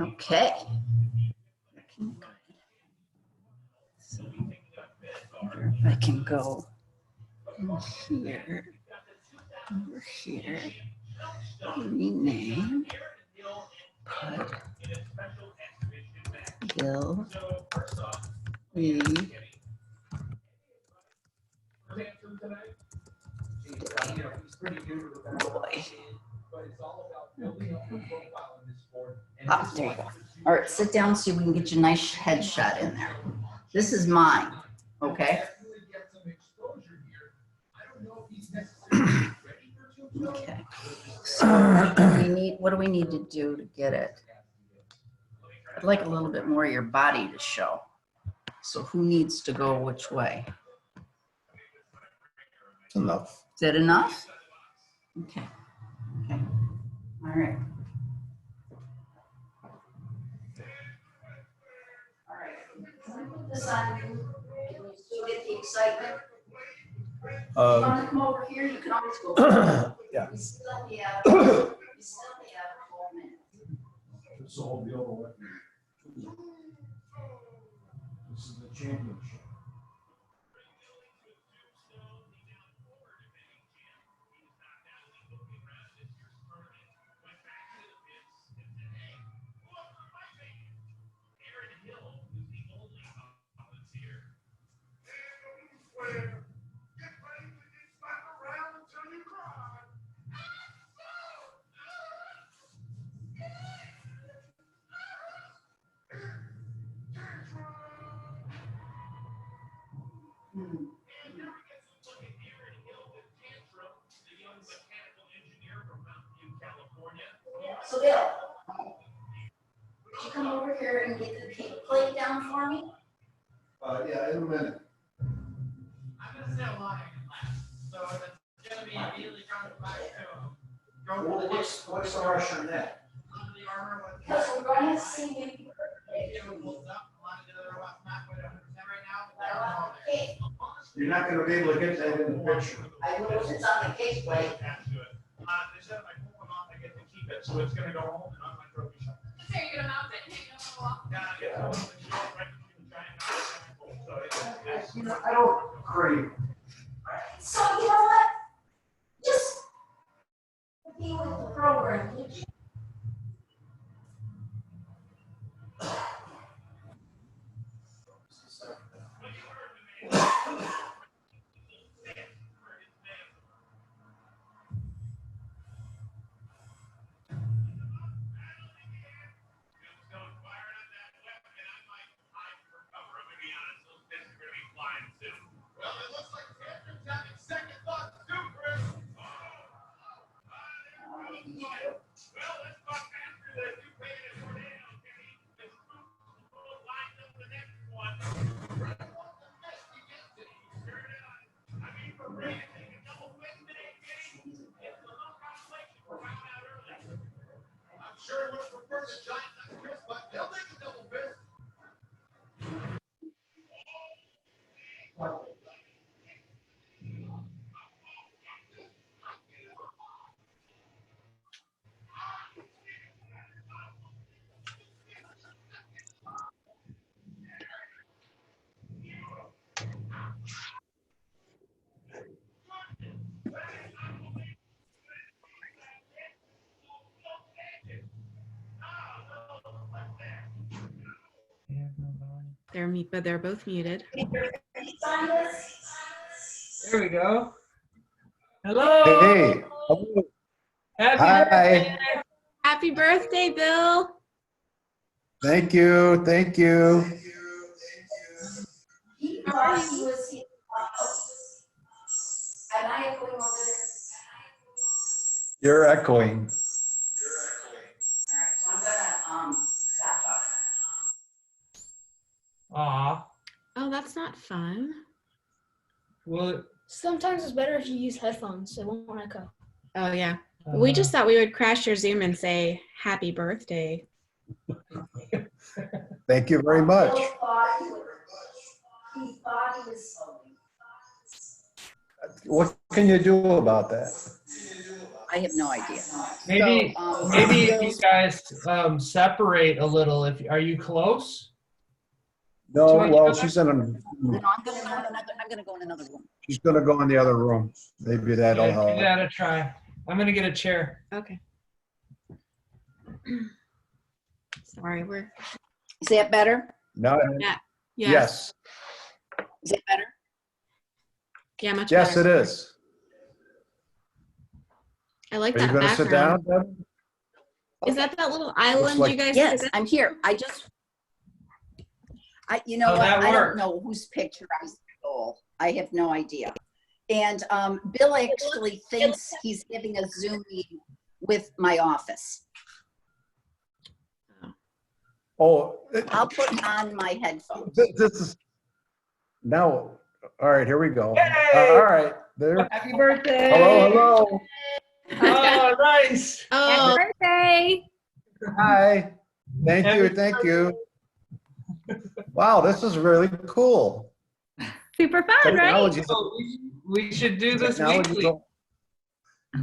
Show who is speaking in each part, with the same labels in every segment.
Speaker 1: Okay. Looking good. So I can go here, over here, rename, put Bill boy. Ah, there you go. All right, sit down so we can get your nice headshot in there. This is mine, okay? Okay. So what do we need to do to get it? I'd like a little bit more of your body to show. So who needs to go which way?
Speaker 2: Enough.
Speaker 1: Is that enough? Okay. Okay. All right. All right. Can I put this on you? Can you still get the excitement? If you want to come over here, you can always go.
Speaker 2: Yeah.
Speaker 1: We still have 12 minutes.
Speaker 2: This will be over with. This is the championship.
Speaker 1: So Bill, would you come over here and get the cake plate down for me?
Speaker 2: Yeah, in a minute.
Speaker 3: I'm going to say a lot in class, so it's going to be immediately coming back to
Speaker 2: Well, what's the rush on that?
Speaker 3: under the armor with
Speaker 1: Because we're going to see you.
Speaker 3: it holds up. A lot of the other robots not quite 100% right now, but they're all there.
Speaker 1: Cake.
Speaker 2: You're not going to be able to get that in the picture.
Speaker 1: I know it's on the cake plate.
Speaker 3: They said if I pull one off, I get to keep it, so it's going to go home and on my trophy shelf.
Speaker 4: So you're gonna mount it and you're gonna walk.
Speaker 3: Yeah, it's one of the shelves right between the giant and the so it's
Speaker 2: You know, I don't crave.
Speaker 1: So you know what? Just be with the program. Would you?
Speaker 3: Well, it looks like Catherine's having second thoughts too, Chris. Well, let's talk after this. You paid it for now, Kenny. This fool lined up the next one. I mean, for Ray to take a double win today, Kenny, it's a little conflict for round out early. I'm sure it would prefer the Giants than Chris, but they'll take a double fist.
Speaker 4: They're both muted.
Speaker 5: There we go. Hello.
Speaker 2: Hey.
Speaker 5: Happy
Speaker 2: Hi.
Speaker 5: birthday.
Speaker 4: Happy birthday, Bill.
Speaker 2: Thank you. Thank you.
Speaker 1: He was here. And I am going over there.
Speaker 2: You're echoing.
Speaker 1: All right, so I'm gonna stop talking.
Speaker 5: Aw.
Speaker 4: Oh, that's not fun.
Speaker 5: Well,
Speaker 6: Sometimes it's better if you use headphones, so it won't echo.
Speaker 4: Oh, yeah. We just thought we would crash your Zoom and say happy birthday.
Speaker 2: Thank you very much.
Speaker 1: He thought he was.
Speaker 2: What can you do about that?
Speaker 1: I have no idea.
Speaker 5: Maybe,
Speaker 1: So,
Speaker 5: maybe if you
Speaker 1: Bill's-
Speaker 5: guys separate a little. Are you close?
Speaker 2: No,
Speaker 5: To each
Speaker 2: well,
Speaker 5: other?
Speaker 2: she's in a,
Speaker 1: No, I'm gonna go in another room.
Speaker 2: she's gonna go in the other room. Maybe that'll
Speaker 5: Yeah, give
Speaker 2: help.
Speaker 5: that a try. I'm gonna get a chair.
Speaker 4: Okay. Sorry, we're
Speaker 1: Is that better?
Speaker 2: No,
Speaker 4: yeah.
Speaker 2: yes,
Speaker 1: Is that better?
Speaker 4: Yeah, much
Speaker 2: yes,
Speaker 4: better.
Speaker 2: it is.
Speaker 4: I like
Speaker 2: Are you
Speaker 4: that
Speaker 2: gonna sit
Speaker 4: background.
Speaker 2: down, Deb?
Speaker 4: Is that little island
Speaker 2: like-
Speaker 4: you guys
Speaker 1: Yes,
Speaker 4: did?
Speaker 1: I'm here. You know
Speaker 5: Oh,
Speaker 1: what?
Speaker 5: that
Speaker 1: I don't
Speaker 5: worked.
Speaker 1: know whose picture I stole. I have no idea. And Bill actually thinks he's giving a Zoom meeting with my office.
Speaker 2: Oh,
Speaker 1: I'll put on my headphones.
Speaker 2: this is, now, all right, here we go.
Speaker 5: Hey!
Speaker 2: All right, there.
Speaker 1: Happy birthday.
Speaker 2: Hello,
Speaker 5: Oh, nice.
Speaker 4: Oh,
Speaker 6: Birthday.
Speaker 2: hi. Thank you. Wow, this is really cool.
Speaker 6: Super fun, right?
Speaker 2: Technology's
Speaker 5: Oh, we should do this
Speaker 2: Technology's
Speaker 5: weekly.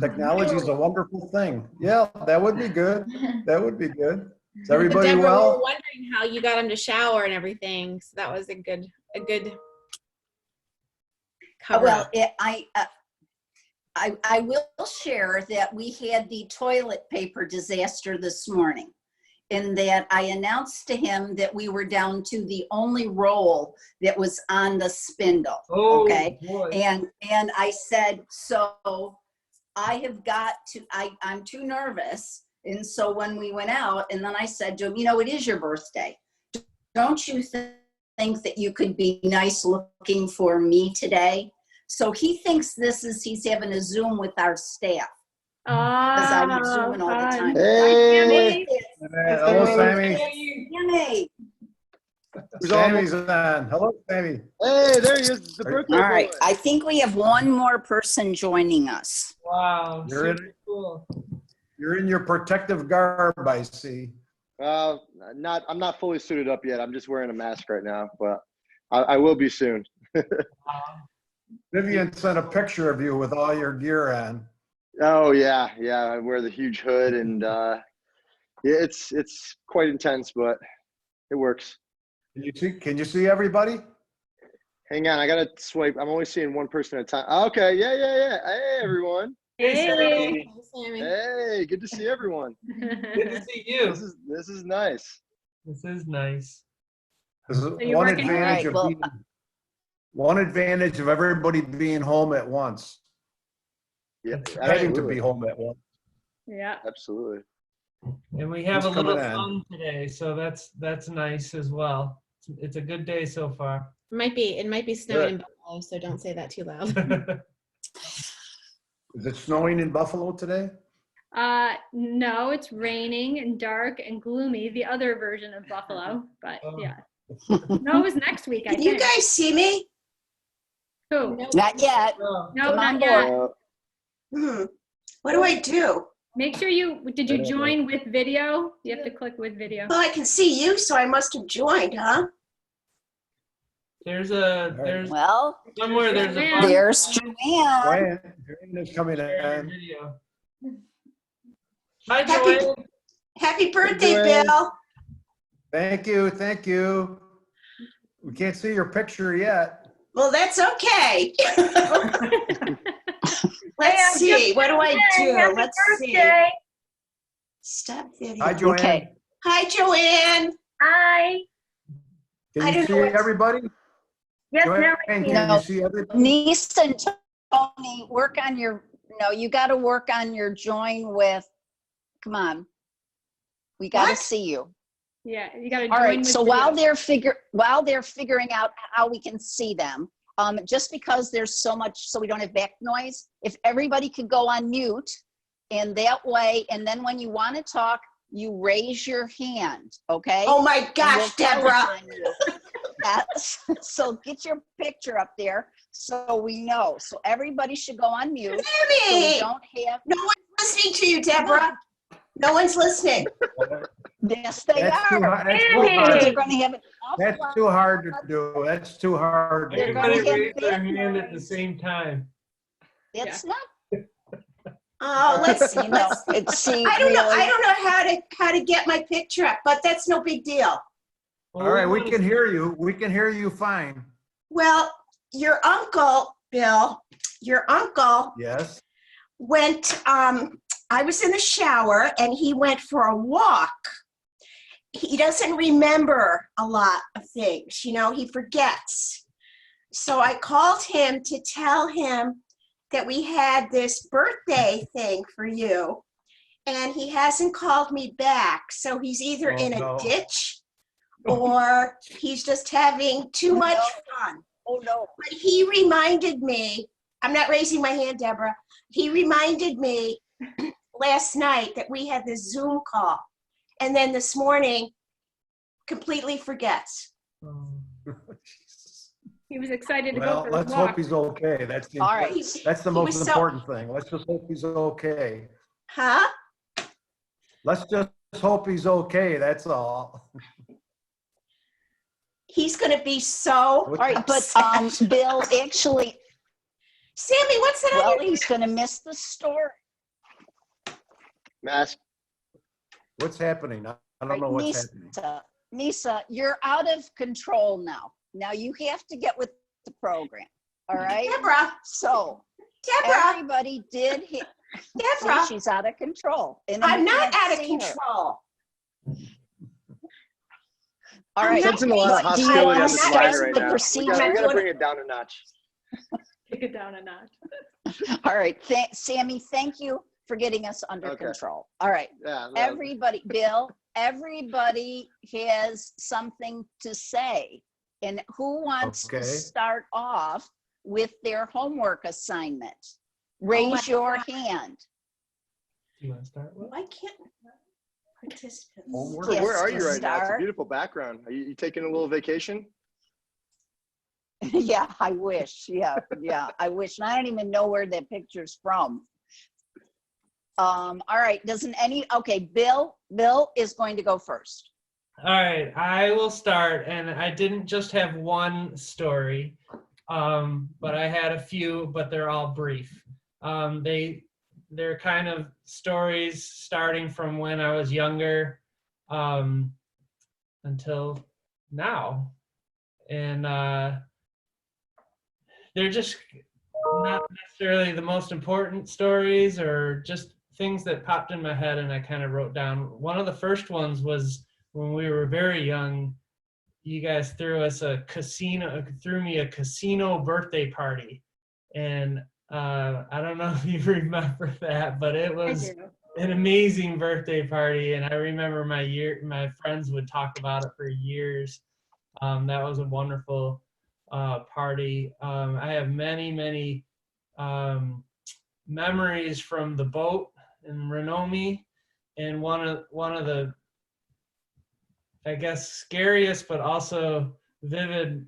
Speaker 2: technology is a wonderful thing. Yeah, that would be good. That would be good. Is
Speaker 4: but
Speaker 2: everybody
Speaker 4: Deborah, we were
Speaker 2: well?
Speaker 4: wondering how you got him to shower and everything. So that was a good cover
Speaker 1: Well,
Speaker 4: up.
Speaker 1: I will share that we had the toilet paper disaster this morning, in that I announced to him that we were down to the only roll that was on the spindle.
Speaker 5: Oh,
Speaker 1: Okay.
Speaker 5: boy.
Speaker 1: And I said, so I have got to, I'm too nervous. And so when we went out, and then I said to him, you know, it is your birthday. Don't you think that you could be nice looking for me today? So he thinks he's having a Zoom with our staff. Because I'm Zooming all the time.
Speaker 7: Hey.
Speaker 2: Hello, Sammy.
Speaker 1: Yummy.
Speaker 2: Sammy's on. Hello, Sammy.
Speaker 7: Hey, there he is, the birthday
Speaker 1: All right,
Speaker 7: boy.
Speaker 1: I think we have one more person joining us.
Speaker 5: Wow.
Speaker 2: You're in-
Speaker 5: Super cool.
Speaker 2: You're in your protective garb, I see.
Speaker 7: I'm not fully suited up yet. I'm just wearing a mask right now, but I will be soon.
Speaker 5: Wow.
Speaker 2: Vivian sent a picture of you with all your gear on.
Speaker 7: Oh yeah. I wear the huge hood, and yeah, it's quite intense, but it works.
Speaker 2: Can you see everybody?
Speaker 7: Hang on, I gotta swipe. I'm only seeing one person at a time. Okay, yeah. Hey everyone.
Speaker 5: Hey, Sammy.
Speaker 4: Hey, Sammy.
Speaker 7: Hey, good to see everyone.
Speaker 5: Good to see you.
Speaker 7: This is nice.
Speaker 5: This is nice.
Speaker 2: This is
Speaker 6: you're
Speaker 2: one
Speaker 6: working-
Speaker 2: advantage
Speaker 1: All right,
Speaker 2: of one advantage of everybody being home at once,
Speaker 7: Yep,
Speaker 2: having to be home at once.
Speaker 6: Yeah.
Speaker 7: Absolutely.
Speaker 5: And we have
Speaker 2: Who's
Speaker 5: a little
Speaker 2: coming in?
Speaker 5: sun today, so that's nice as well. It's a good day so far.
Speaker 4: It might be snowing in Buffalo, so don't say that too loud.
Speaker 2: Is it snowing in Buffalo today?
Speaker 6: No, it's raining and dark and gloomy, the other version of Buffalo, but
Speaker 5: Oh.
Speaker 6: yeah. No, it was next week, I
Speaker 8: Can you
Speaker 6: think.
Speaker 8: guys see me?
Speaker 6: Who?
Speaker 1: Not yet.
Speaker 5: Oh,
Speaker 6: No,
Speaker 1: Come on
Speaker 6: not yet.
Speaker 8: What do I do?
Speaker 6: Make sure did
Speaker 2: I
Speaker 6: you
Speaker 2: don't know.
Speaker 6: join with video? You have to click with video.
Speaker 8: Well, I can see you, so I must have joined, huh?
Speaker 5: there's
Speaker 1: Well,
Speaker 5: somewhere there's a
Speaker 6: Yeah.
Speaker 5: button
Speaker 1: there's Joanne.
Speaker 2: Joanne is coming
Speaker 5: there in
Speaker 2: in.
Speaker 5: video. Hi,
Speaker 8: Happy-
Speaker 5: Joanne.
Speaker 8: Happy birthday,
Speaker 7: Joanne.
Speaker 8: Bill.
Speaker 2: Thank you. We can't see your picture yet.
Speaker 8: Well, that's okay. Let's see. What do I do? Let's see. Stop video.
Speaker 2: Hi, Joanne.
Speaker 1: Okay.
Speaker 8: Hi, Joanne.
Speaker 6: Hi.
Speaker 2: Can
Speaker 8: I
Speaker 2: you
Speaker 8: don't
Speaker 2: see
Speaker 8: know what-
Speaker 2: everybody?
Speaker 6: Yes,
Speaker 2: Joanne,
Speaker 6: now
Speaker 2: can
Speaker 1: No.
Speaker 2: you see everybody?
Speaker 1: Niece and Tony, you got to work on your join with, come on. We got to
Speaker 8: What?
Speaker 1: see you.
Speaker 6: yeah, you got to join
Speaker 1: All right,
Speaker 6: with
Speaker 1: so
Speaker 6: video.
Speaker 1: while they're figuring out how we can see them, just because there's so much, so we don't have back noise, if everybody could go on mute, and that way, and then when you want to talk, you raise your hand, okay?
Speaker 8: Oh my
Speaker 1: And we'll
Speaker 8: gosh,
Speaker 1: call
Speaker 8: Deborah.
Speaker 1: upon you. Yes. So get your picture up there so we know. So everybody should go on mute. So we
Speaker 8: Sammy.
Speaker 1: don't have,
Speaker 8: No one's listening to you, Deborah. No one's listening.
Speaker 1: yes, they
Speaker 2: That's too
Speaker 1: are.
Speaker 2: hard. That's too
Speaker 6: Hey.
Speaker 1: Because they're
Speaker 2: hard.
Speaker 1: going to have an awful
Speaker 2: That's
Speaker 1: lot.
Speaker 2: too hard to do. That's too hard.
Speaker 1: They're
Speaker 2: to
Speaker 1: gonna
Speaker 5: Everybody
Speaker 1: get
Speaker 5: raise their
Speaker 1: big
Speaker 5: hand at the
Speaker 1: noise.
Speaker 5: same time.
Speaker 1: It's not,
Speaker 8: Oh, let's see. Let's.
Speaker 9: See,
Speaker 8: I don't know.
Speaker 9: really-
Speaker 8: I don't know how to get my picture up, but that's no big deal.
Speaker 5: Well,
Speaker 2: All right, we
Speaker 5: wanna-
Speaker 2: can hear you. We can hear you fine.
Speaker 8: Well, your uncle, Bill, your uncle
Speaker 2: Yes.
Speaker 8: went. I was in the shower, and he went for a walk. He doesn't remember a lot of things. You know, he forgets. So I called him to tell him that we had this birthday thing for you, and he hasn't called me back. So he's either
Speaker 2: Oh,
Speaker 8: in a
Speaker 2: no.
Speaker 8: ditch or he's just having too much fun.
Speaker 9: Oh, no.
Speaker 8: But he reminded me, I'm not raising my hand, Deborah. He reminded me last night that we had this Zoom call. And then this morning, completely forgets.
Speaker 5: Oh.
Speaker 6: He was excited to go
Speaker 2: Well,
Speaker 6: for his
Speaker 2: let's
Speaker 6: walk.
Speaker 2: hope he's okay. That's the,
Speaker 9: All right.
Speaker 2: that's the
Speaker 8: He
Speaker 2: most
Speaker 8: was so-
Speaker 2: important thing. Let's just hope he's okay.
Speaker 8: Huh?
Speaker 2: Let's just hope he's okay. That's all.
Speaker 8: He's going to be so.
Speaker 9: All right, but
Speaker 8: upset.
Speaker 9: Bill, actually,
Speaker 8: Sammy, what's that
Speaker 9: well,
Speaker 8: on your
Speaker 9: he's going to miss the story.
Speaker 7: Mask.
Speaker 2: What's happening? I don't know what's happening.
Speaker 9: Nisa, you're out of control now. Now you have to get with the program. All right.
Speaker 8: Deborah,
Speaker 9: So
Speaker 8: Deborah,
Speaker 9: everybody did hit.
Speaker 8: Deborah,
Speaker 9: She's out of control. And
Speaker 8: I'm
Speaker 9: you
Speaker 8: not
Speaker 9: can't
Speaker 8: out of
Speaker 9: see her.
Speaker 8: control.
Speaker 9: All
Speaker 8: I'm
Speaker 9: right.
Speaker 8: not
Speaker 7: Sensing a lot of
Speaker 9: Do you
Speaker 7: hostility
Speaker 9: wanna
Speaker 7: on this
Speaker 9: start
Speaker 7: line
Speaker 9: the
Speaker 7: right now. We
Speaker 9: procedure?
Speaker 7: gotta bring it down a notch.
Speaker 6: Take it down a notch.
Speaker 9: All right. Sammy, thank you for getting us under
Speaker 7: Okay.
Speaker 9: control. All right.
Speaker 7: Yeah.
Speaker 9: Everybody, Bill, everybody has something to say. And who wants to
Speaker 2: Okay.
Speaker 9: start off with their homework assignment? Raise your hand.
Speaker 5: Do you want to start with?
Speaker 8: Why can't participants?
Speaker 2: Homework?
Speaker 9: Yes,
Speaker 7: Where are you
Speaker 9: to
Speaker 7: right now? It's a
Speaker 9: start.
Speaker 7: beautiful background. Are you taking a little vacation?
Speaker 9: Yeah, I wish. Yeah, I wish. And I don't even know where that picture's from. All right. Okay, Bill is going to go first.
Speaker 5: All right, I will start, and I didn't just have one story, but I had a few, but they're all brief. They're kind of stories starting from when I was younger until now, and they're just not necessarily the most important stories, or just things that popped in my head and I kind of wrote down. One of the first ones was when we were very young. You guys threw me a casino birthday party, and I don't know if you remember that, but it
Speaker 6: I
Speaker 5: was
Speaker 6: do.
Speaker 5: an amazing birthday party, and I remember my friends would talk about it for years. That was a wonderful party. I have many memories from the boat in Renomi, and one of the, I guess, scariest but also vivid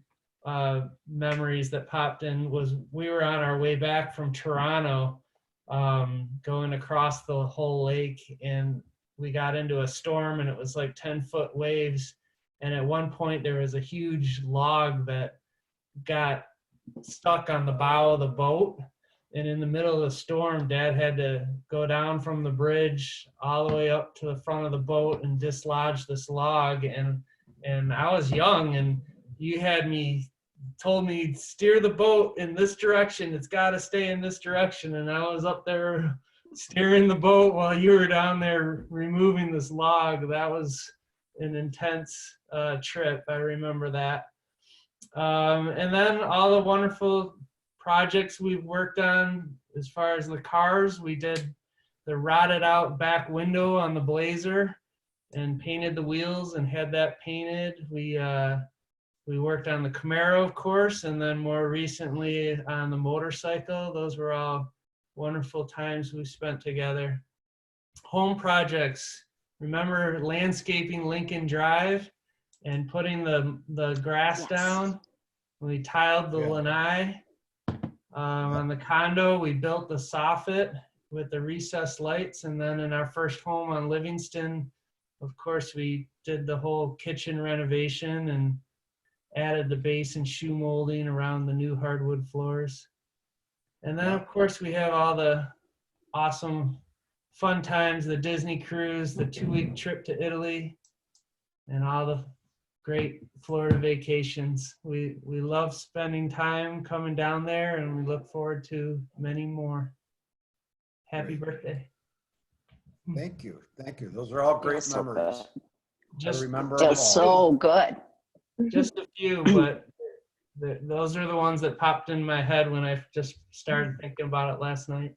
Speaker 5: memories that popped in was we were on our way back from Toronto, going across the whole lake, and we got into a storm, and it was like 10-foot waves, and at one point there was a huge log that got stuck on the bow of the boat, and in the middle of the storm, Dad had to go down from the bridge all the way up to the front of the boat and dislodge this log, and I was young, and you told me steer the boat in this direction, it's got to stay in this direction, and I was up there steering the boat while you were down there removing this log. That was an intense trip. I remember that. And then all the wonderful projects we've worked on as far as the cars. We did the rotted out back window on the Blazer and painted the wheels and had that painted. We worked on the Camaro, of course, and then more recently on the motorcycle. Those were all wonderful times we spent together. Home projects. Remember landscaping Lincoln Drive and putting the grass
Speaker 9: Yes.
Speaker 5: down? We tiled the lanai. On the condo, we built the soffit with the recessed lights. And then in our first home on Livingston, of course, we did the whole kitchen renovation and added the base and shoe molding around the new hardwood floors. And then, of course, we have all the awesome, fun times, the Disney cruise, the 2-week trip to Italy, and all the great Florida vacations. We love spending time coming down there, and we look forward to many more. Happy birthday.
Speaker 2: Thank you. Thank you. Those are all great
Speaker 9: So
Speaker 2: memories.
Speaker 9: good.
Speaker 2: I
Speaker 5: Just,
Speaker 2: remember them
Speaker 9: Just
Speaker 2: all.
Speaker 9: so good.
Speaker 5: just a few, but those are the ones that popped in my head when I just started thinking about it last night.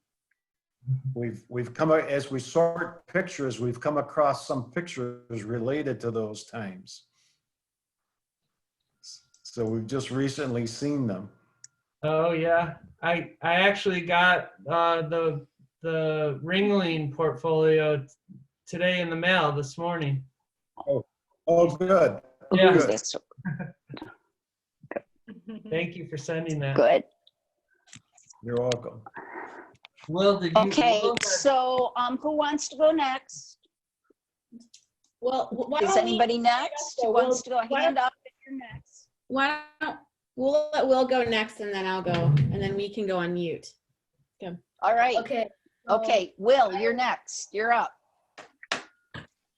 Speaker 2: We've come, as we sort pictures, we've come across some pictures related to those times. So we've just recently seen them.
Speaker 5: Oh yeah, I actually got the Ringling portfolio today in the mail this morning.
Speaker 2: Oh, good.
Speaker 5: Yeah.
Speaker 9: Ooh,
Speaker 2: Good.
Speaker 9: that's
Speaker 5: Thank you for sending that.
Speaker 9: good.
Speaker 2: You're welcome.
Speaker 5: Will, did you?
Speaker 9: Okay,
Speaker 5: Will,
Speaker 9: so who wants to go next?
Speaker 4: Well, why
Speaker 9: Is
Speaker 4: don't we-
Speaker 9: anybody next? Who wants to go? Hand up if you're next.
Speaker 4: Why don't we'll let Will go next, and then I'll go, and then we can go on mute.
Speaker 9: All right.
Speaker 10: Okay.
Speaker 9: Okay, Will, you're next. You're up.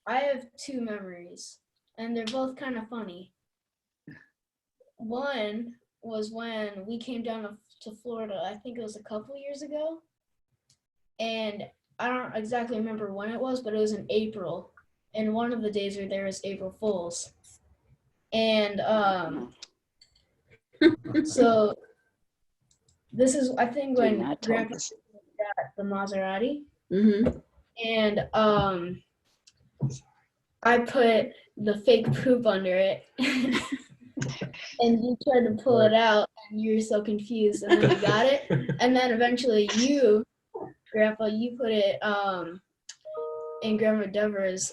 Speaker 10: I have two memories, and they're both kind of funny. One was when we came down to Florida, I think it was a couple years ago. And I don't exactly remember when it was, but it was in April. And one of the days we were there was April Fool's. And so this is, I think,
Speaker 9: Do
Speaker 10: when
Speaker 9: not tell
Speaker 10: Grandpa
Speaker 9: us.
Speaker 10: got the Maserati.
Speaker 4: Mm-hmm.
Speaker 10: And I put the fake poop under it. And you tried to pull it out, and you were so confused, and then you got it. And then eventually you, Grandpa, you put it in Grandma Deborah's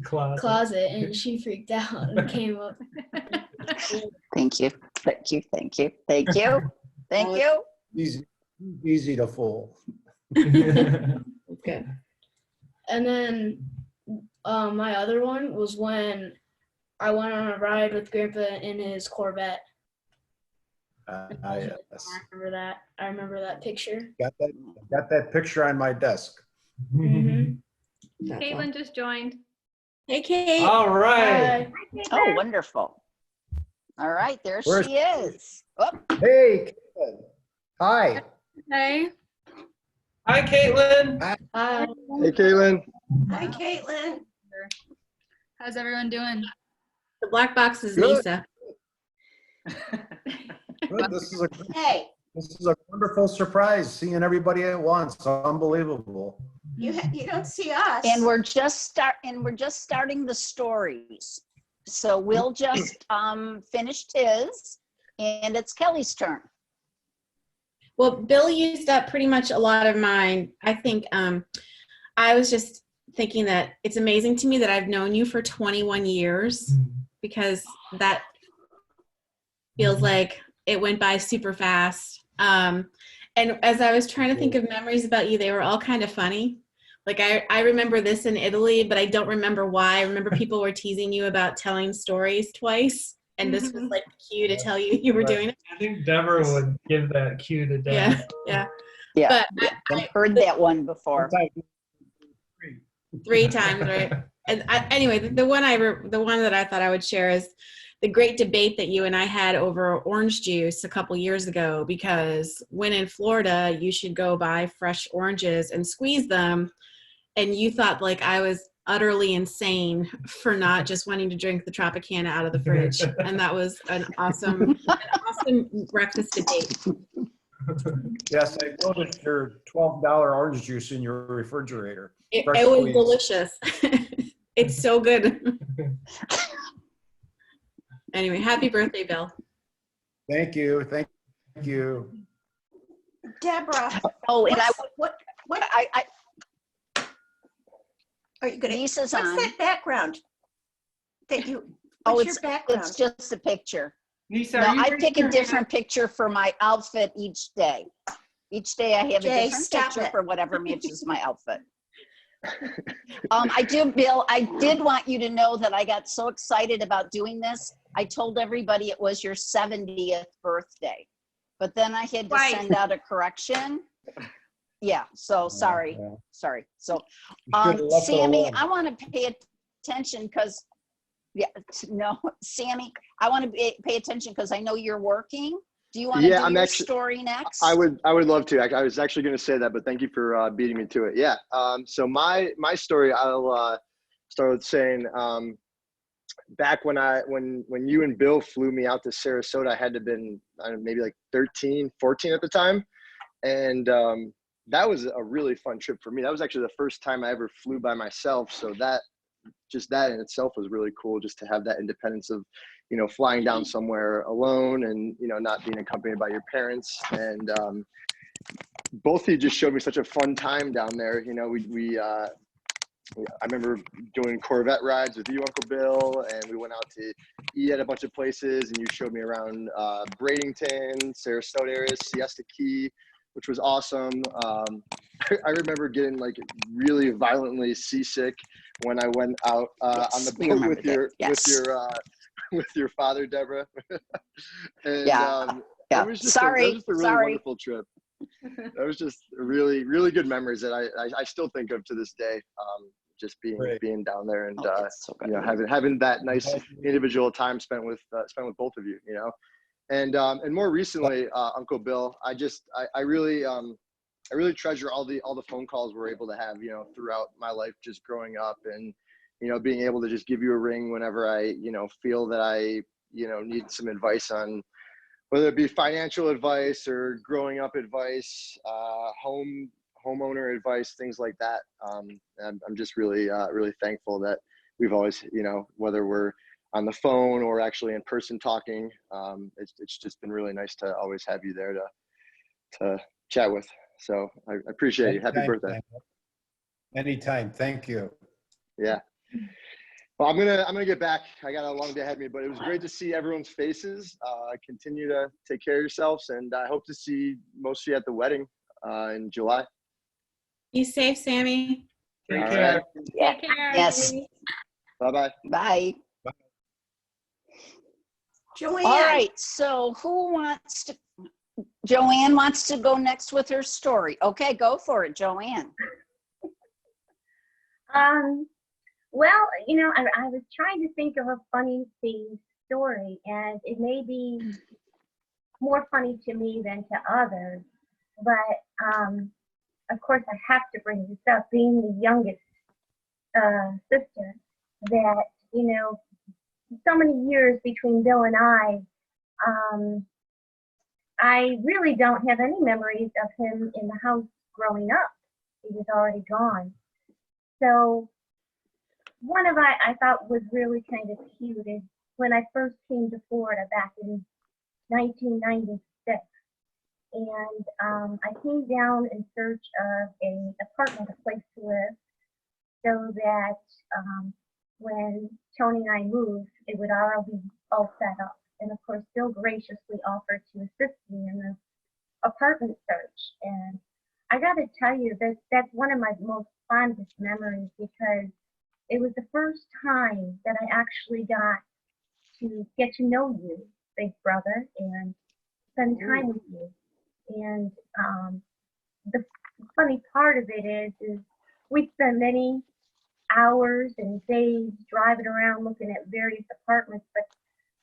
Speaker 10: closet, and she freaked out and came up.
Speaker 9: Thank you. Thank you. Thank you. Thank you. Thank you.
Speaker 2: Easy to fool.
Speaker 4: Okay.
Speaker 10: And then my other one was when I went on a ride with Grandpa in his Corvette.
Speaker 2: Yes.
Speaker 10: I remember that picture.
Speaker 2: Got that picture on my desk.
Speaker 10: Mhm.
Speaker 6: Caitlin just joined.
Speaker 4: Hey, Kate.
Speaker 5: All right.
Speaker 10: Bye.
Speaker 9: Oh, wonderful. All right, there
Speaker 2: Where's-
Speaker 9: she is. Oh,
Speaker 2: Hey, Caitlin. Hi.
Speaker 6: Hey.
Speaker 5: Hi, Caitlin.
Speaker 10: Bye.
Speaker 7: Hey, Caitlin.
Speaker 8: Hi, Caitlin.
Speaker 6: How's everyone doing?
Speaker 4: The black box is
Speaker 2: Good.
Speaker 4: Lisa.
Speaker 2: Good. This is
Speaker 8: Hey,
Speaker 2: a wonderful surprise, seeing everybody at once. Unbelievable.
Speaker 8: you don't see us.
Speaker 9: and we're just starting the stories. So we'll just finished his, and it's Kelly's turn.
Speaker 4: Well, Bill used up pretty much a lot of mine. I think I was just thinking that it's amazing to me that I've known you for 21 years, because that feels like it went by super fast. And as I was trying to think of memories about you, they were all kind of funny. Like I remember this in Italy, but I don't remember why. I remember people were teasing you about telling stories twice, and this was like the cue to tell you were doing it.
Speaker 5: I think Deborah would give that cue to Dad.
Speaker 4: Yeah.
Speaker 9: Yeah,
Speaker 4: But
Speaker 9: I've heard that one before.
Speaker 4: three times, right? And anyway, the one that I thought I would share is the great debate that you and I had over orange juice a couple years ago, because when in Florida, you should go buy fresh oranges and squeeze them. And you thought like I was utterly insane for not just wanting to drink the Tropicana out of the fridge. And that was an awesome breakfast debate.
Speaker 2: Yes, I noticed your $12 orange juice in your refrigerator.
Speaker 4: It
Speaker 2: Fresh
Speaker 4: was
Speaker 2: squeezed.
Speaker 4: delicious. It's so good. Anyway, happy birthday, Bill.
Speaker 2: Thank you. Thank you.
Speaker 8: Deborah,
Speaker 9: Oh, and
Speaker 8: what
Speaker 9: I
Speaker 8: are you gonna?
Speaker 9: Lisa's
Speaker 8: What's
Speaker 9: on.
Speaker 8: that background? That you?
Speaker 9: Oh,
Speaker 8: What's your background?
Speaker 9: It's just a picture.
Speaker 5: Lisa,
Speaker 9: No,
Speaker 5: are you
Speaker 9: I
Speaker 5: raising
Speaker 9: pick
Speaker 5: your
Speaker 9: a different picture for my outfit each day. Each day I have
Speaker 8: Jay,
Speaker 9: a different
Speaker 8: stop
Speaker 9: picture
Speaker 8: it.
Speaker 9: for whatever matches my outfit. I do, Bill, I did want you to know that I got so excited about doing this. I told everybody it was your 70th birthday, but then I had to
Speaker 8: Right.
Speaker 9: send out a correction. Yeah, so sorry,
Speaker 2: Yeah.
Speaker 9: sorry. So,
Speaker 2: You should've left it
Speaker 9: Sammy,
Speaker 2: alone.
Speaker 9: I want to pay attention because, yeah, no, Sammy, I want to pay attention because I know you're working. Do you want to
Speaker 7: Yeah,
Speaker 9: do
Speaker 7: I'm
Speaker 9: your
Speaker 7: actually-
Speaker 9: story next?
Speaker 7: I would love to. I was actually going to say that, but thank you for beating me to it. Yeah. So my story, I'll start with saying, back when you and Bill flew me out to Sarasota, I had to have been maybe like 13, 14 at the time. And that was a really fun trip for me. That was actually the first time I ever flew by myself. So that in itself was really cool, just to have that independence of, you know, flying down somewhere alone and, you know, not being accompanied by your parents. And both of you just showed me such a fun time down there. You know, I remember doing Corvette rides with you, Uncle Bill, and we went out to eat at a bunch of places, and you showed me around Bradenton, Sarasota area, Siesta Key, which was awesome. I remember getting like really violently seasick when I went out on the
Speaker 9: we
Speaker 7: boat
Speaker 9: remember
Speaker 7: with
Speaker 9: that.
Speaker 7: your
Speaker 9: Yes.
Speaker 7: with your father, Deborah. And
Speaker 9: Yeah.
Speaker 7: it was just a really
Speaker 9: Sorry.
Speaker 7: wonderful trip. That was just really, really good memories that I still think of to this day. Just
Speaker 2: Great.
Speaker 7: being down there and
Speaker 9: Oh, that's so good.
Speaker 7: you know, having that nice individual time spent with both of you, you know. And more recently, Uncle Bill, I really treasure all the phone calls we're able to have, you know, throughout my life, just growing up, and, you know, being able to just give you a ring whenever I, you know, feel that I, you know, need some advice on whether it be financial advice or growing up advice, homeowner advice, things like that. I'm just really, really thankful that we've always, you know, whether we're on the phone or actually in person talking, it's just been really nice to always have you there to chat with. So I appreciate it. Happy birthday.
Speaker 2: Anytime. Thank you.
Speaker 7: Yeah. Well, I'm gonna get back. I got a long day ahead of me, but it was great to see everyone's faces. Continue to take care of yourselves, and I hope to see most of you at the wedding in July.
Speaker 4: Be safe, Sammy.
Speaker 5: Take
Speaker 7: All
Speaker 5: care.
Speaker 7: right.
Speaker 9: Yeah.
Speaker 6: Take care.
Speaker 9: Yes.
Speaker 7: Bye-bye.
Speaker 9: Bye.
Speaker 8: Joanne.
Speaker 9: All right. So Joanne wants to go next with her story. Okay, go for it, Joanne.
Speaker 11: Well, you know, I was trying to think of a funny themed story, and it may be more funny to me than to others, but of course I have to bring this up, being the youngest sister, that, you know, so many years between Bill and I really don't have any memories of him in the house growing up. He was already gone. So one of I thought was really kind of cute is when I first came to Florida back in 1996. And I came down in search of an apartment, a place to live, so that when Tony and I moved, it would already be all set up. And of course, Bill graciously offered to assist me in the apartment search. And I got to tell you that that's one of my most fondest memories, because it was the first time that I actually got to get to know you, big brother, and spend time with you. And the funny part of it is we spent many hours and days driving around looking at various apartments, but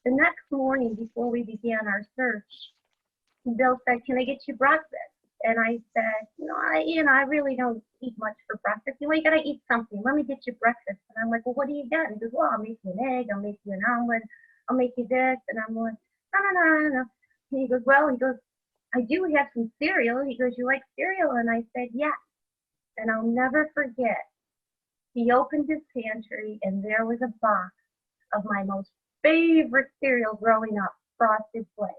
Speaker 11: the next morning before we began our search, Bill said, "Can I get you breakfast?" And I said, I really don't eat much for breakfast. You gotta eat something. Let me get you breakfast. And I'm like, "Well, what do you got?" He goes, "Well, I'll make you an egg. I'll make you an omelet. I'll make you this." And I'm like, no. And he goes, "I do have some cereal." He goes, "You like cereal?" And I said, "Yes." And I'll never forget. He opened his pantry, and there was a box of my most favorite cereal growing up, Frosted Flakes.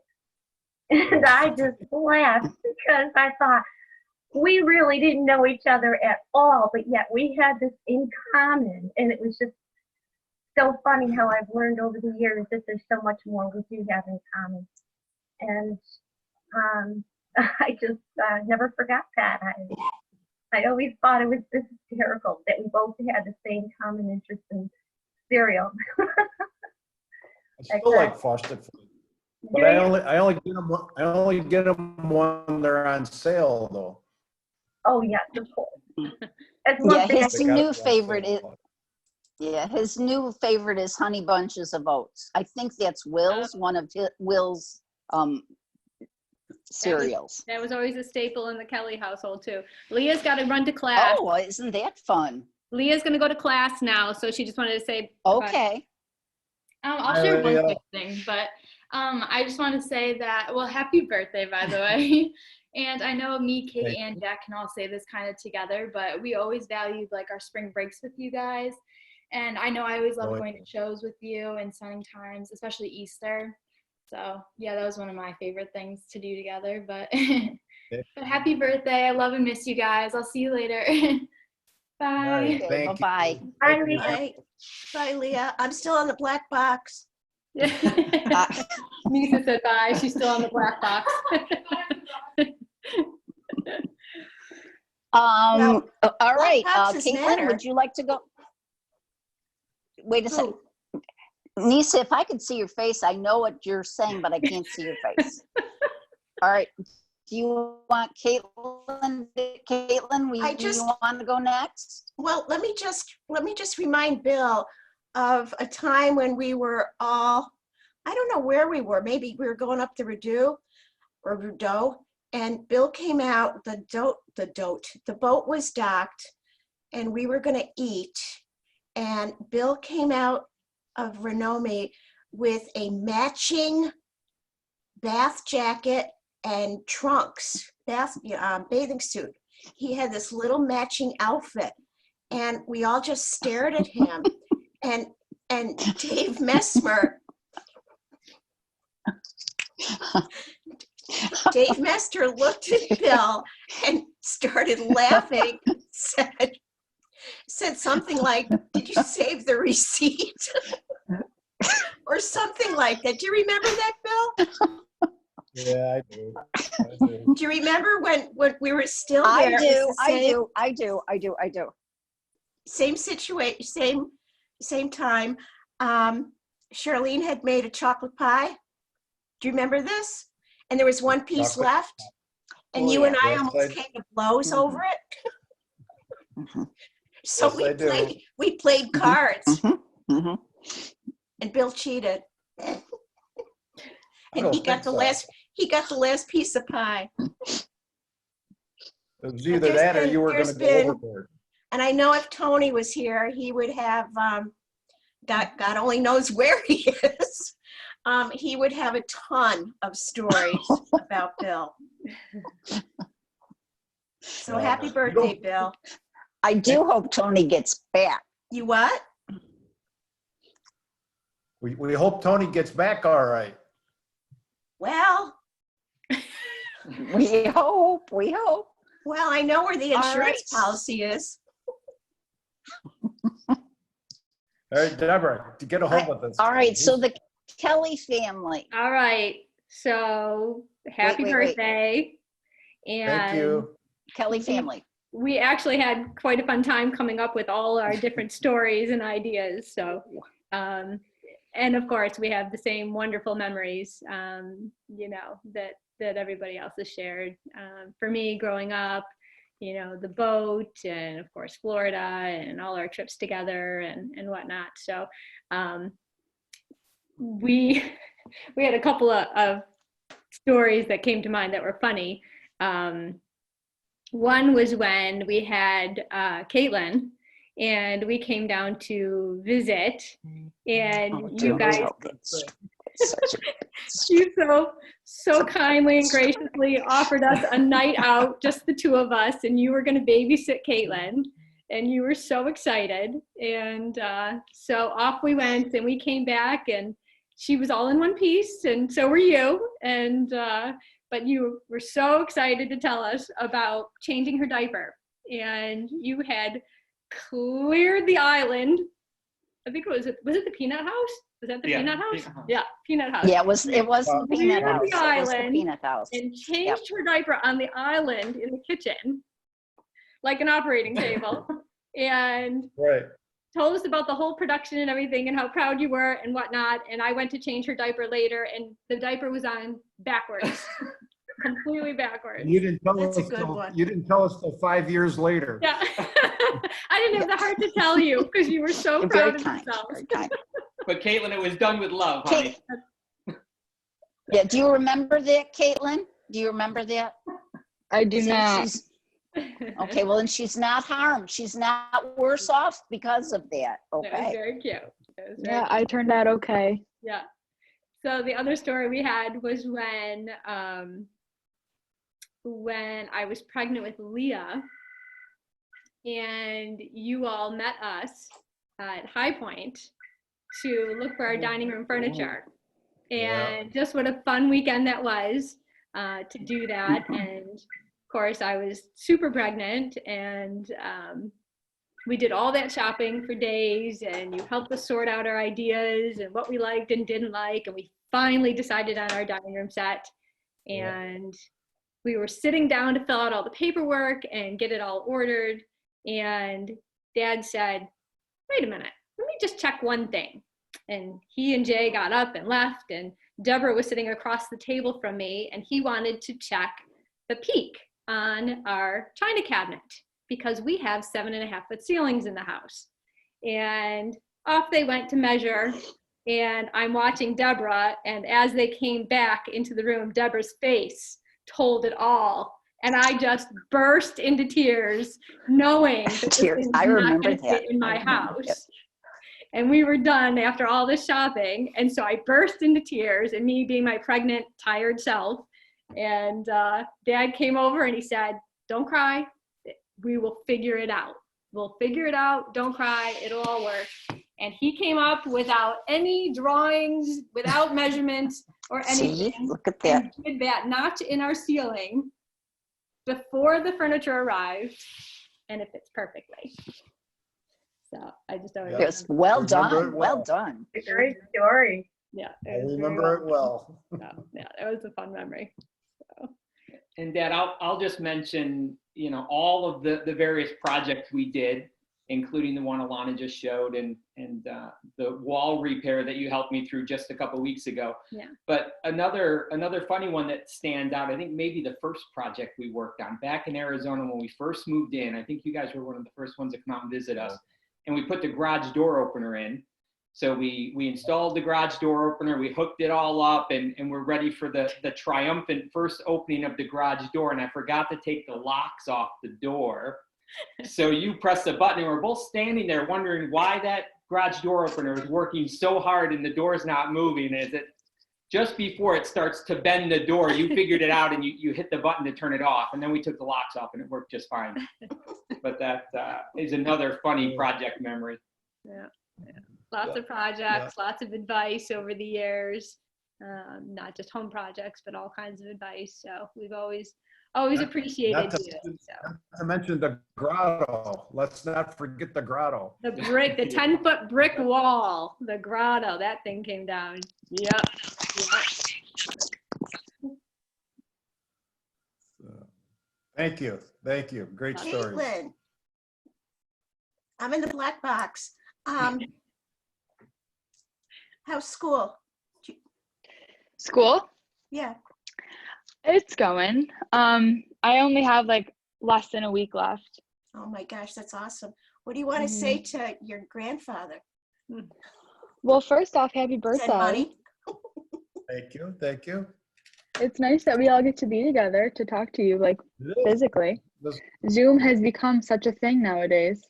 Speaker 11: And I just laughed because I thought, we really didn't know each other at all, but yet we had this in common. And it was just so funny how I've learned over the years that there's so much more we do have in common. And I just never forgot that. I always thought it was just hysterical that we both had the same common interest in cereal.
Speaker 2: I still like Frosted Flakes, but I only get them when they're on sale, though.
Speaker 11: Oh, yes, of course. That's
Speaker 9: Yeah,
Speaker 11: one thing I
Speaker 9: his
Speaker 2: They gotta
Speaker 9: new
Speaker 2: watch
Speaker 9: favorite is,
Speaker 2: that.
Speaker 9: yeah, his new favorite is Honey Bunches of Oats. I think that's Will's, one of Will's cereals.
Speaker 6: That was always a staple in the Kelly household too. Leah's got to run to class.
Speaker 9: Oh, isn't that fun?
Speaker 6: Leah's going to go to class now, so she just wanted to say bye.
Speaker 9: Okay.
Speaker 12: I'll
Speaker 2: Hi,
Speaker 12: share one
Speaker 2: Leah.
Speaker 12: quick thing, but I just want to say that, well, happy birthday, by the way. And I know me, Kate,
Speaker 2: Thank
Speaker 12: and Jack can all say this kind of together, but we always valued like our spring breaks with you guys. And I know I always loved
Speaker 2: Oh,
Speaker 12: going to shows with you and sunning times, especially Easter. So yeah, that was one of my favorite things to do together. But, but happy birthday. I love and miss you guys. I'll see you later. Bye.
Speaker 2: All right,
Speaker 9: Okay,
Speaker 2: thank you.
Speaker 9: bye-bye.
Speaker 11: Bye, Leah.
Speaker 8: Bye. Bye, Leah. I'm still on the black box.
Speaker 6: Nisa said bye. She's still on the black box.
Speaker 9: All right,
Speaker 8: boxes
Speaker 9: Caitlin,
Speaker 8: matter.
Speaker 9: would you like to go? Wait a second. Nisa, if I could see your face, I know what you're saying, but I can't see your face. All right. Do you want Caitlin? Caitlin, do you want to go next?
Speaker 8: Well, let me just remind Bill of a time when we were all, I don't know where we were. Maybe we were going up the Rideau, and Bill came out. The boat was docked, and we were going to eat. And Bill came out of Renome with a matching bath jacket and trunks, bathing suit. He had this little matching outfit, and we all just stared at him. and Dave Messmer looked at Bill and started laughing, said something like, "Did you save the receipt?" or something like that. Do you remember that, Bill?
Speaker 2: Yeah, I do.
Speaker 8: Do you remember when we were still
Speaker 9: I
Speaker 8: there?
Speaker 9: do.
Speaker 8: Same situation, same time. Charlene had made a chocolate pie. Do you remember this? And there was one piece
Speaker 2: Chocolate
Speaker 8: left, and
Speaker 9: Oh,
Speaker 8: you
Speaker 9: yeah.
Speaker 8: and I
Speaker 2: Yes,
Speaker 8: almost
Speaker 2: I-
Speaker 8: came to blows over it. So
Speaker 2: Yes, I do.
Speaker 8: we played cards,
Speaker 9: Mhm.
Speaker 8: and Bill cheated,
Speaker 2: I
Speaker 8: and
Speaker 2: don't
Speaker 8: he got
Speaker 2: think
Speaker 8: the
Speaker 2: so.
Speaker 8: last piece of pie.
Speaker 2: It was either that or you were going to go overboard.
Speaker 8: And I know if Tony was here, he would have, God only knows where he is. He would have a ton of stories about Bill. So happy birthday, Bill.
Speaker 9: I do hope Tony gets back.
Speaker 8: You what?
Speaker 2: We hope Tony gets back all right.
Speaker 8: Well,
Speaker 9: We hope.
Speaker 8: well, I know where the
Speaker 9: All
Speaker 8: insurance
Speaker 9: right.
Speaker 8: policy is.
Speaker 2: All right, Deborah, to get a hold of this.
Speaker 9: All right, so the Kelly family.
Speaker 6: All right. So happy
Speaker 9: wait.
Speaker 6: birthday. And
Speaker 2: Thank you.
Speaker 9: Kelly family.
Speaker 6: we actually had quite a fun time coming up with all our different stories and ideas. So, and of course, we have the same wonderful memories, that everybody else has shared. For me, growing up, the boat, and of course, Florida, and all our trips together and whatnot. So, we had a couple of stories that came to mind that were funny. One was when we had Caitlin, and we came down to visit, and you guys, you so kindly and graciously offered us a night out, just the two of us, and you were going to babysit Caitlin, and you were so excited, and so off we went, and we came back, and she was all in one piece, and so were you, and but you were so excited to tell us about changing her diaper, and you had cleared the island. I think was it the Peanut House? Was that the Peanut House? Yeah, Peanut House.
Speaker 9: Yeah, it was the Peanut House.
Speaker 6: The
Speaker 9: It was the
Speaker 6: island
Speaker 9: Peanut House.
Speaker 6: and changed her diaper on the island in the kitchen, like an operating table, and
Speaker 2: Right.
Speaker 6: told us about the whole production and everything and how proud you were and whatnot. And I went to change her diaper later, and the diaper was on backwards. completely backwards.
Speaker 2: You didn't tell
Speaker 1: That's a
Speaker 2: us
Speaker 1: good
Speaker 2: till,
Speaker 1: one.
Speaker 2: you didn't tell us till 5 years later.
Speaker 6: Yeah. I didn't have the heart to tell you because you were so
Speaker 9: You're
Speaker 6: proud
Speaker 9: very
Speaker 6: of
Speaker 9: kind,
Speaker 6: yourself.
Speaker 9: very kind.
Speaker 13: But Caitlin, it was done with love, honey.
Speaker 9: Yeah, do you remember that, Caitlin? Do you remember that?
Speaker 14: I do
Speaker 9: See,
Speaker 14: not.
Speaker 9: she's- Okay, well, then she's not harmed. She's not worse off because of that.
Speaker 6: That was
Speaker 9: Okay.
Speaker 6: very cute. That was very
Speaker 14: Yeah, I turned out okay.
Speaker 6: Yeah. So the other story we had was when I was pregnant with Leah, and you all met us at High Point to look for our dining room furniture. And just what a fun weekend that was to do that. And of course, I was super pregnant, and we did all that shopping for days, and you helped us sort out our ideas and what we liked and didn't like, and we finally decided on our dining room set. And we were sitting down to fill out all the paperwork and get it all ordered, and Dad said, wait a minute, let me just check one thing. And he and Jay got up and left, and Deborah was sitting across the table from me, and he wanted to check the peak on our china cabinet, because we have 7.5-foot ceilings in the house. And off they went to measure, and I'm watching Deborah, and as they came back into the room, Deborah's face told it all. And I just burst into tears, knowing that this
Speaker 9: Tears.
Speaker 6: thing was
Speaker 9: I
Speaker 6: not
Speaker 9: remember
Speaker 6: gonna fit
Speaker 9: that.
Speaker 6: in my house. And we were done after all this shopping. And so I burst into tears, and me being my pregnant, tired self. And Dad came over and he said, don't cry. We will figure it out. We'll figure it out. Don't cry. It'll all work. And he came up without any drawings, without measurements or anything.
Speaker 9: See, look at that.
Speaker 6: And did that notch in our ceiling before the furniture arrived, and it fits perfectly. So I just always
Speaker 9: Yes, well
Speaker 2: Remember it
Speaker 9: done, well done.
Speaker 11: It's a great story.
Speaker 6: Yeah,
Speaker 2: I
Speaker 6: it was very
Speaker 2: remember it well.
Speaker 6: Yeah, it was a fun memory. So.
Speaker 13: And Dad, I'll just mention, all of the various projects we did, including the one Alana just showed, and the wall repair that you helped me through just a couple weeks ago.
Speaker 6: Yeah.
Speaker 13: But another funny one that stands out, I think maybe the first project we worked on back in Arizona when we first moved in. I think you guys were one of the first ones to come out and visit us. And we put the garage door opener in. So we installed the garage door opener, we hooked it all up, and we're ready for the triumphant first opening of the garage door. And I forgot to take the locks off the door. So you press the button, and we're both standing there wondering why that garage door opener is working so hard and the door's not moving. Is it just before it starts to bend the door, you figured it out and you hit the button to turn it off, and then we took the locks off and it worked just fine. But that is another funny project memory.
Speaker 6: Yeah. Lots of projects, lots of advice over the years, not just home projects, but all kinds of advice. So we've always appreciated you.
Speaker 2: Not to mention the grotto. Let's not forget the grotto.
Speaker 6: The 10-foot brick wall, the grotto, that thing came down. Yep.
Speaker 2: Thank you. Great stories.
Speaker 8: Caitlin, I'm in the black box. How's school?
Speaker 14: School?
Speaker 8: Yeah.
Speaker 14: It's going. I only have like less than a week left.
Speaker 8: Oh my gosh, that's awesome. What do you want to say to your grandfather?
Speaker 14: Well, first off, happy birthday.
Speaker 8: Send money.
Speaker 2: Thank you.
Speaker 14: It's nice that we all get to be together to talk to you, like physically. Zoom has become such a thing nowadays.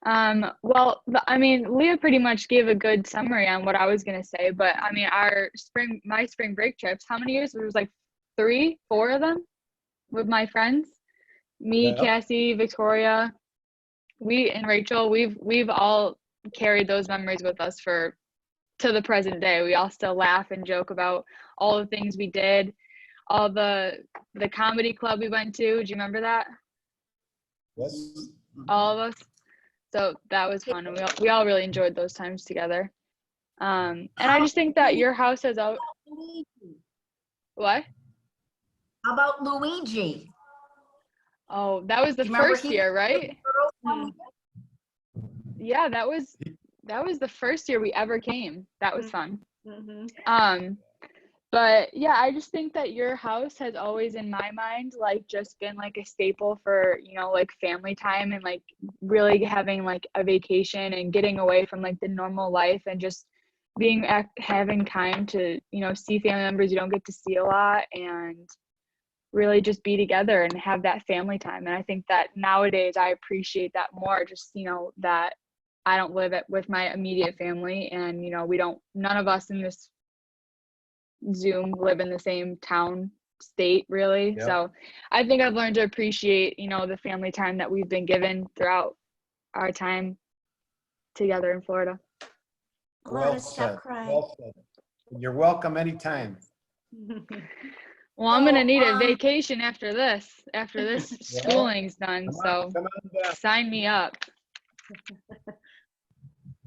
Speaker 14: Well, I mean, Leah pretty much gave a good summary on what I was going to say, but I mean, my spring break trips, how many years? There was like 3, 4 of them with my friends, me, Cassie, Victoria, and Rachel. We've all carried those memories with us to the present day. We all still laugh and joke about all the things we did, all the comedy club we went to. Do you remember that?
Speaker 2: Yes.
Speaker 14: All of us. So that was fun, and we all really enjoyed those times together. And I just think that your house has what?
Speaker 1: How about Luigi?
Speaker 14: Oh, that was the first year, right? Yeah, that was the first year we ever came. That was fun.
Speaker 6: Mm-hmm.
Speaker 14: But yeah, I just think that your house has always in my mind like just been like a staple for, you know, like family time and like really having like a vacation and getting away from like the normal life and just having time to, you know, see family members you don't get to see a lot and really just be together and have that family time. And I think that nowadays I appreciate that more, just, you know, that I don't live with my immediate family and, you know, none of us in this Zoom live in the same town, state, really.
Speaker 2: Yep.
Speaker 14: So I think I've learned to appreciate, you know, the family time that we've been given throughout our time together in Florida.
Speaker 2: Well said. Well said. You're welcome anytime.
Speaker 14: Well, I'm gonna need a
Speaker 8: So,
Speaker 14: vacation after this schooling's done. So
Speaker 2: Come on down.
Speaker 14: sign me up.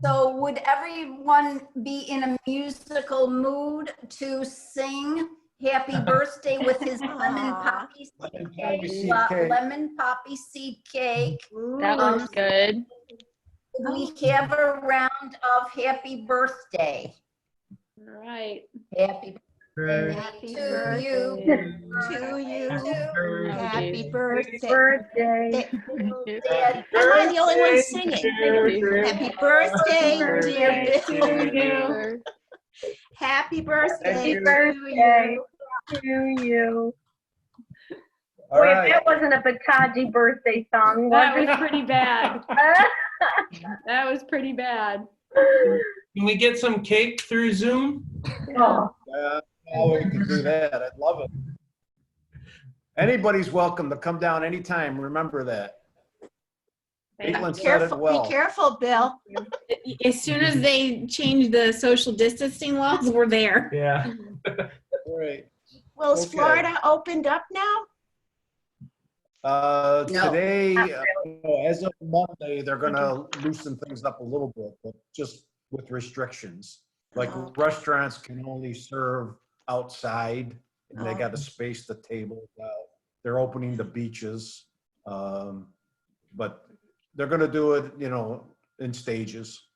Speaker 1: So would everyone be in a musical mood to sing Happy Birthday with his lemon poppy
Speaker 2: Lemon
Speaker 1: seed
Speaker 2: poppy
Speaker 1: cake?
Speaker 2: seed cake.
Speaker 1: Lemon poppy seed cake.
Speaker 14: That looks good.
Speaker 1: We have a round of happy birthday.
Speaker 6: All right.
Speaker 1: Happy birthday
Speaker 6: Happy
Speaker 1: to
Speaker 6: birthday
Speaker 1: you.
Speaker 8: To you.
Speaker 14: Oh,
Speaker 8: Happy
Speaker 14: geez.
Speaker 8: birthday.
Speaker 11: Birthday.
Speaker 8: Am I the only one singing? Happy birthday, dear
Speaker 6: to you.
Speaker 8: Bill. Happy birthday
Speaker 2: Thank you.
Speaker 8: to you.
Speaker 11: To you.
Speaker 2: All
Speaker 11: Boy, if
Speaker 2: right.
Speaker 11: that wasn't a Buttaggi birthday song,
Speaker 6: That
Speaker 11: was
Speaker 6: was
Speaker 11: it?
Speaker 6: pretty bad. That was pretty bad.
Speaker 5: Can we get some cake through Zoom?
Speaker 11: Oh.
Speaker 2: Oh, we can do that. I'd love it. Anybody's welcome to come down anytime. Remember that. Caitlin said it well.
Speaker 8: Be careful, Bill.
Speaker 4: As soon as they change the social distancing laws, we're there.
Speaker 5: Yeah.
Speaker 2: All right.
Speaker 8: Well, is
Speaker 2: Okay.
Speaker 8: Florida opened up now?
Speaker 1: No.
Speaker 2: Today, as of Monday, they're gonna loosen things up a little bit, but just with restrictions. Like restaurants can only serve outside and they got to space the tables out. They're opening the beaches. But they're gonna do it, you know, in stages,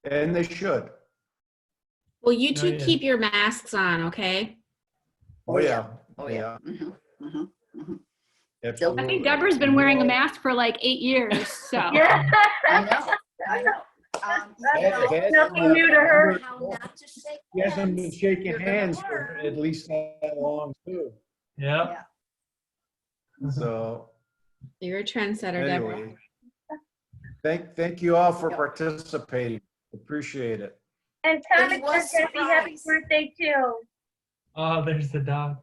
Speaker 2: and they should.
Speaker 4: Well, you two
Speaker 5: yeah.
Speaker 4: keep your masks on, okay?
Speaker 2: Oh, yeah.
Speaker 1: Oh, yeah. Mhm, mhm, mhm.
Speaker 2: Absolutely.
Speaker 6: I think Deborah's been wearing a mask for like 8 years. So
Speaker 11: Yeah.
Speaker 1: I know, I know.
Speaker 11: Nothing new to her.
Speaker 1: How not to shake
Speaker 2: He hasn't been
Speaker 1: hands.
Speaker 2: shaking
Speaker 1: You're gonna
Speaker 2: hands for
Speaker 1: learn.
Speaker 2: at least that long too.
Speaker 5: Yep.
Speaker 2: So
Speaker 4: You're a trendsetter, Deborah.
Speaker 2: anyway, thank you all for participating. Appreciate it.
Speaker 11: And
Speaker 1: It
Speaker 11: Thomas
Speaker 1: was
Speaker 11: says happy
Speaker 1: surprise.
Speaker 11: birthday too.
Speaker 5: Oh, there's the dog.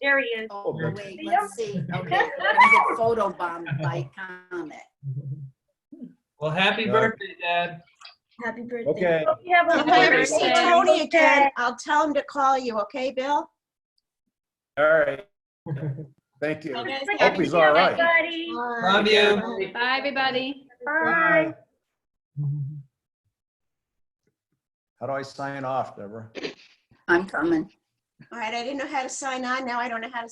Speaker 11: There he is.
Speaker 1: Oh,
Speaker 2: good.
Speaker 1: wait, let's see. Okay, we're gonna get photo bombed by comment.
Speaker 5: Well, happy
Speaker 2: Yeah.
Speaker 5: birthday, Dad.
Speaker 10: Happy birthday.
Speaker 2: Okay.
Speaker 11: Hope you have a
Speaker 8: If I ever see
Speaker 11: birthday.
Speaker 8: Tony again, I'll tell him to call you, okay, Bill?
Speaker 2: All right. Thank you.
Speaker 6: Okay,
Speaker 2: Hope
Speaker 6: happy
Speaker 2: he's all right.
Speaker 11: Everybody.
Speaker 5: Love you.
Speaker 6: bye, everybody.
Speaker 11: Bye.
Speaker 2: How do I sign off, Deborah?
Speaker 1: I'm coming.
Speaker 8: All right, I didn't know how to sign on. Now I don't know how to